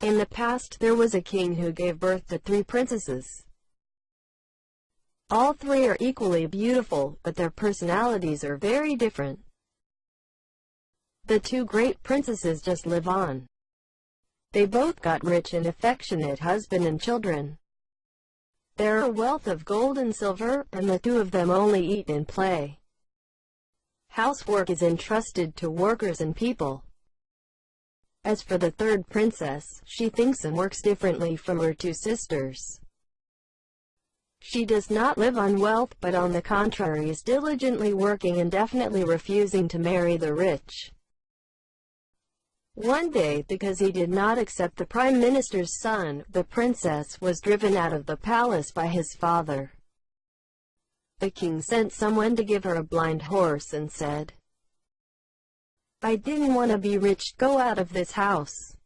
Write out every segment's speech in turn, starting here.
In the past, there was a king who gave birth to 3 princesses. All 3 are equally beautiful, but their personalities are very different. The 2 great princesses just live on. They both got rich and affectionate husband and children. There are a wealth of gold and silver, and the 2 of them only eat and play. Housework is entrusted to workers and people. As for the 3rd princess, she thinks and works differently from her 2 sisters. She does not live on wealth, but on the contrary is diligently working and definitely refusing to marry the rich. One day, because he did not accept the prime minister's son, the princess was driven out of the palace by his father. The king sent someone to give her a blind horse and said, "I didn't want to be rich, go out of this house.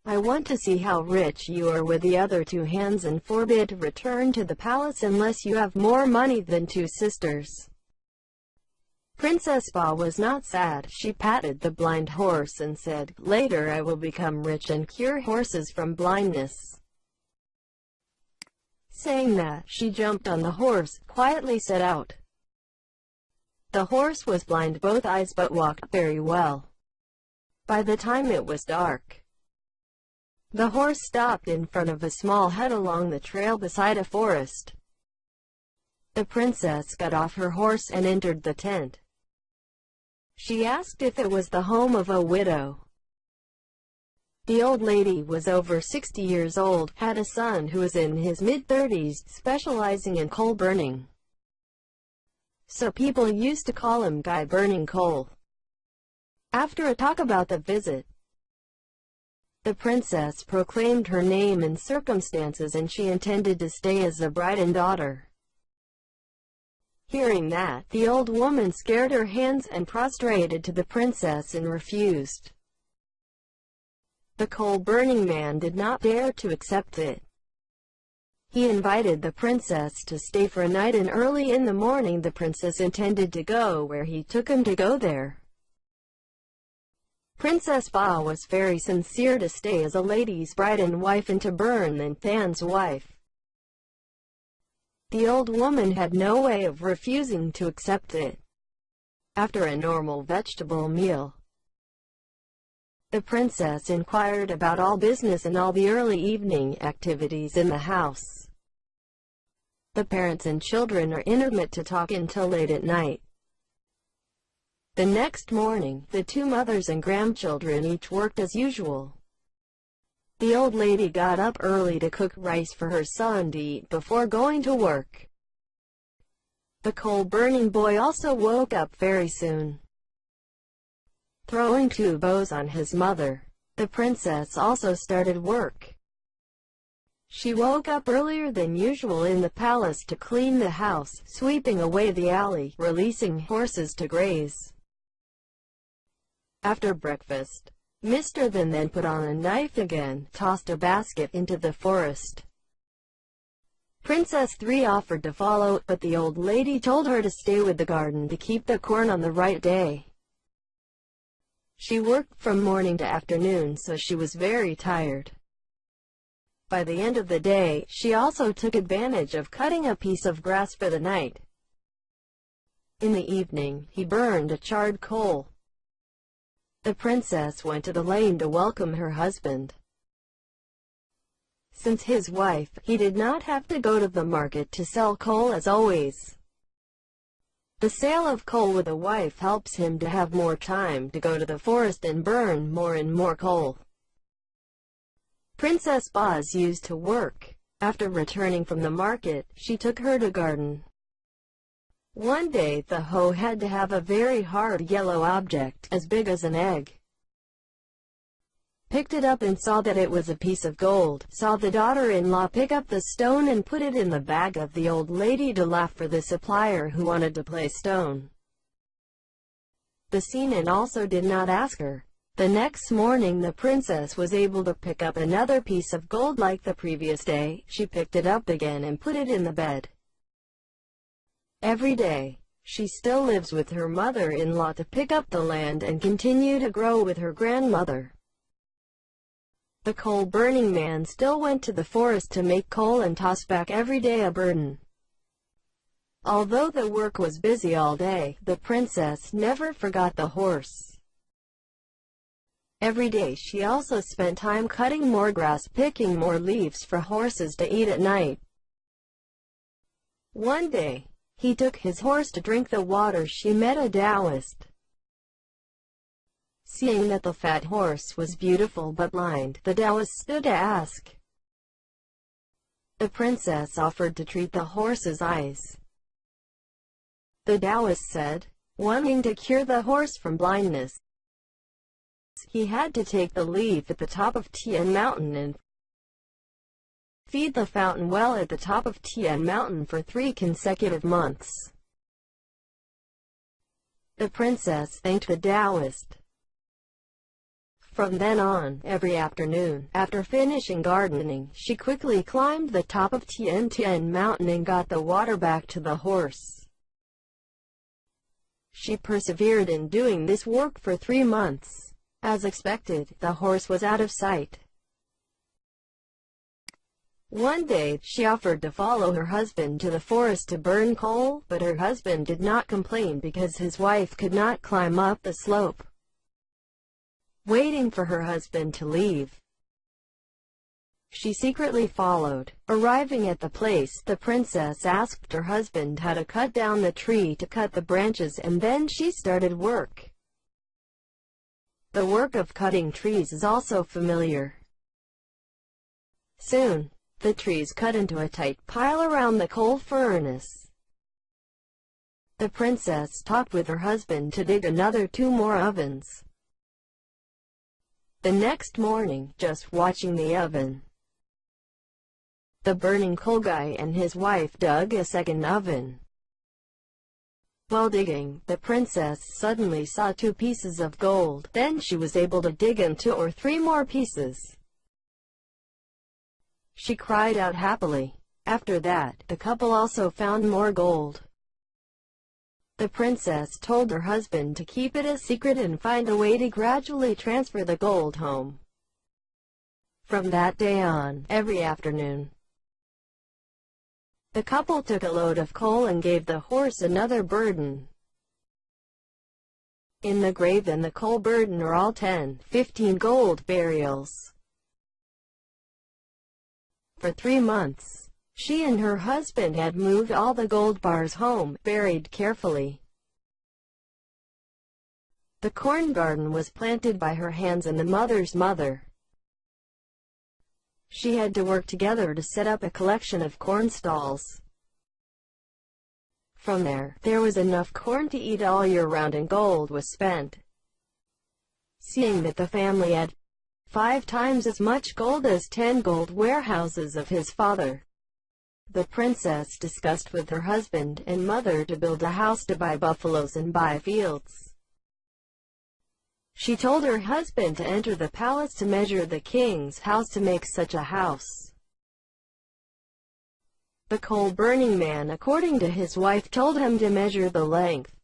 I want to see how rich you are with the other 2 hands and forbid to return to the palace unless you have more money than 2 sisters." Princess Ba was not sad. She patted the blind horse and said, "Later I will become rich and cure horses from blindness." Saying that, she jumped on the horse, quietly set out. The horse was blind both eyes but walked very well. By the time it was dark, the horse stopped in front of a small hut along the trail beside a forest. The princess got off her horse and entered the tent. She asked if it was the home of a widow. The old lady was over 60 years old, had a son who was in his mid-30s, specializing in coal burning. So people used to call him Guy Burning Coal. After a talk about the visit, the princess proclaimed her name and circumstances, and she intended to stay as a bride and daughter. Hearing that, the old woman scared her hands and prostrated to the princess and refused. The coal-burning man did not dare to accept it. He invited the princess to stay for a night, and early in the morning the princess intended to go where he took him to go there. Princess Ba was very sincere to stay as a lady's bride and wife and to burn Lin Than's wife. The old woman had no way of refusing to accept it. After a normal vegetable meal, the princess inquired about all business and all the early evening activities in the house. The parents and children are intimate to talk until late at night. The next morning, the 2 mothers and grandchildren each worked as usual. The old lady got up early to cook rice for her son to eat before going to work. The coal-burning boy also woke up very soon. Throwing 2 bows on his mother, the princess also started work. She woke up earlier than usual in the palace to clean the house, sweeping away the alley, releasing horses to graze. After breakfast, Mr. Lin then put on a knife again, tossed a basket into the forest. Princess 3 offered to follow, but the old lady told her to stay with the garden to keep the corn on the right day. She worked from morning to afternoon, so she was very tired. By the end of the day, she also took advantage of cutting a piece of grass for the night. In the evening, he burned a charred coal. The princess went to the lane to welcome her husband. Since his wife, he did not have to go to the market to sell coal as always. The sale of coal with a wife helps him to have more time to go to the forest and burn more and more coal. Princess Ba used to work. After returning from the market, she took her to garden. One day, the hoe had to have a very hard yellow object, as big as an egg. Picked it up and saw that it was a piece of gold. Saw the daughter-in-law pick up the stone and put it in the bag of the old lady to laugh for the supplier who wanted to play stone. The seaman also did not ask her. The next morning the princess was able to pick up another piece of gold like the previous day. She picked it up again and put it in the bed. Every day, she still lives with her mother-in-law to pick up the land and continue to grow with her grandmother. The coal-burning man still went to the forest to make coal and toss back every day a burden. Although the work was busy all day, the princess never forgot the horse. Every day she also spent time cutting more grass, picking more leaves for horses to eat at night. One day, he took his horse to drink the water. She met a Taoist. Seeing that the fat horse was beautiful but blind, the Taoist stood to ask. The princess offered to treat the horse's eyes. The Taoist said, wanting to cure the horse from blindness, he had to take the leaf at the top of Tian Mountain and feed the fountain well at the top of Tian Mountain for 3 consecutive months. The princess thanked the Taoist. From then on, every afternoon, after finishing gardening, she quickly climbed the top of Tian Mountain and got the water back to the horse. She persevered in doing this work for 3 months. As expected, the horse was out of sight. One day, she offered to follow her husband to the forest to burn coal, but her husband did not complain because his wife could not climb up the slope. Waiting for her husband to leave, she secretly followed. Arriving at the place, the princess asked her husband how to cut down the tree to cut the branches, and then she started work. The work of cutting trees is also familiar. Soon, the trees cut into a tight pile around the coal furnace. The princess talked with her husband to dig another 2 more ovens. The next morning, just watching the oven, the burning coal guy and his wife dug a second oven. While digging, the princess suddenly saw 2 pieces of gold. Then she was able to dig in 2 or 3 more pieces. She cried out happily. After that, the couple also found more gold. The princess told her husband to keep it a secret and find a way to gradually transfer the gold home. From that day on, every afternoon, the couple took a load of coal and gave the horse another burden. In the grave and the coal burden are all 10-15 gold burials. For 3 months, she and her husband had moved all the gold bars home, buried carefully. The corn garden was planted by her hands and the mother's mother. She had to work together to set up a collection of corn stalls. From there was enough corn to eat all year round, and gold was spent. Seeing that the family had 5 times as much gold as 10 gold warehouses of his father, the princess discussed with her husband and mother to build a house to buy buffaloes and buy fields. She told her husband to enter the palace to measure the king's house to make such a house. The coal-burning man, according to his wife, told him to measure the length,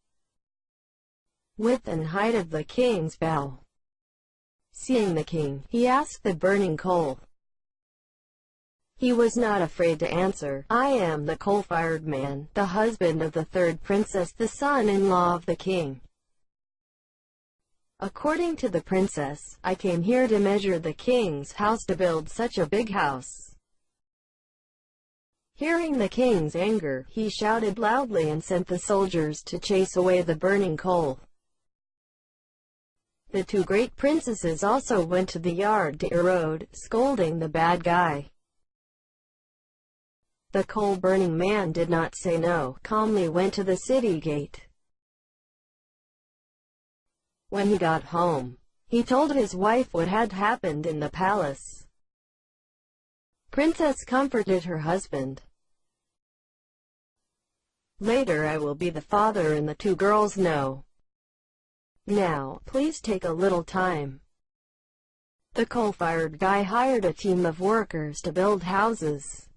width and height of the king's bow. Seeing the king, he asked the burning coal. He was not afraid to answer, "I am the coal-fired man, the husband of the 3rd princess, the son-in-law of the king. According to the princess, I came here to measure the king's house to build such a big house." Hearing the king's anger, he shouted loudly and sent the soldiers to chase away the burning coal. The 2 great princesses also went to the yard to erode, scolding the bad guy. The coal-burning man did not say no, calmly went to the city gate. When he got home, he told his wife what had happened in the palace. Princess comforted her husband. "Later I will be the father and the 2 girls know. Now, please take a little time." The coal-fired guy hired a team of workers to build houses.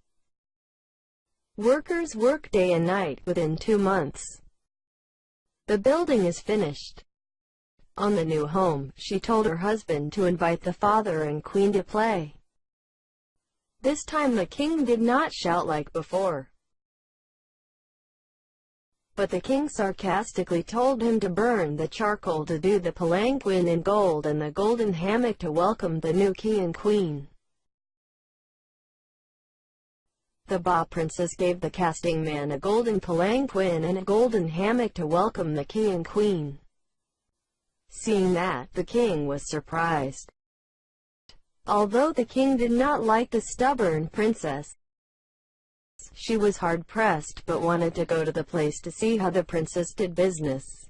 Workers work day and night. Within 2 months, the building is finished. On the new home, she told her husband to invite the father and queen to play. This time the king did not shout like before, but the king sarcastically told him to burn the charcoal to do the palanquin in gold and the golden hammock to welcome the new king and queen. The Ba princess gave the casting man a golden palanquin and a golden hammock to welcome the king and queen. Seeing that, the king was surprised. Although the king did not like the stubborn princess, she was hard-pressed but wanted to go to the place to see how the princess did business.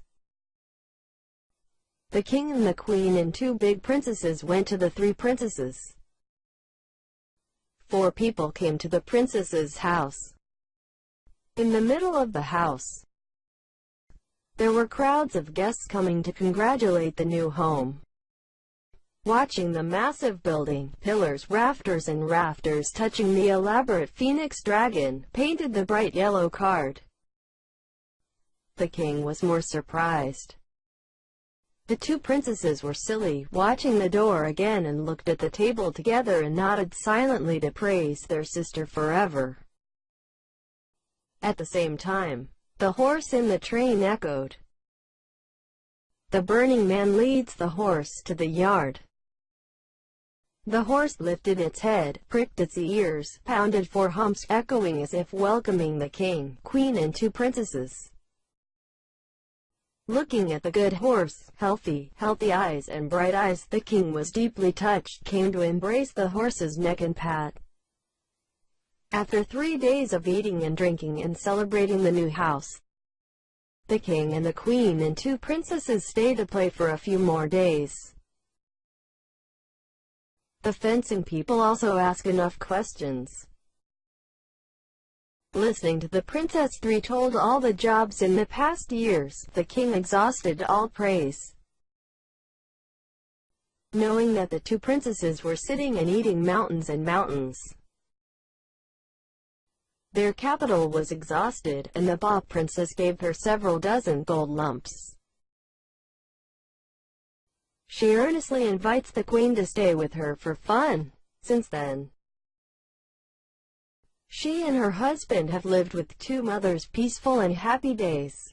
The king and the queen and two big princesses went to the three princesses. 4 people came to the princess's house. In the middle of the house, there were crowds of guests coming to congratulate the new home. Watching the massive building, pillars, rafters and rafters touching the elaborate phoenix dragon, painted the bright yellow card. The king was more surprised. The 2 princesses were silly, watching the door again, and looked at the table together and nodded silently to praise their sister forever. At the same time, the horse in the train echoed. The burning man leads the horse to the yard. The horse lifted its head, pricked its ears, pounded 4 humps, echoing as if welcoming the king, queen and 2 princesses. Looking at the good horse, healthy eyes and bright eyes, the king was deeply touched, came to embrace the horse's neck and pat. After 3 days of eating and drinking and celebrating the new house, the king and the queen and 2 princesses stayed to play for a few more days. The fencing people also asked enough questions. Listening to the Princess 3 told all the jobs in the past years, the king exhausted all praise. Knowing that the 2 princesses were sitting and eating mountains and mountains, their capital was exhausted, and the Ba princess gave her several dozen gold lumps. She earnestly invites the queen to stay with her for fun. Since then, she and her husband have lived with 2 mothers peaceful and happy days.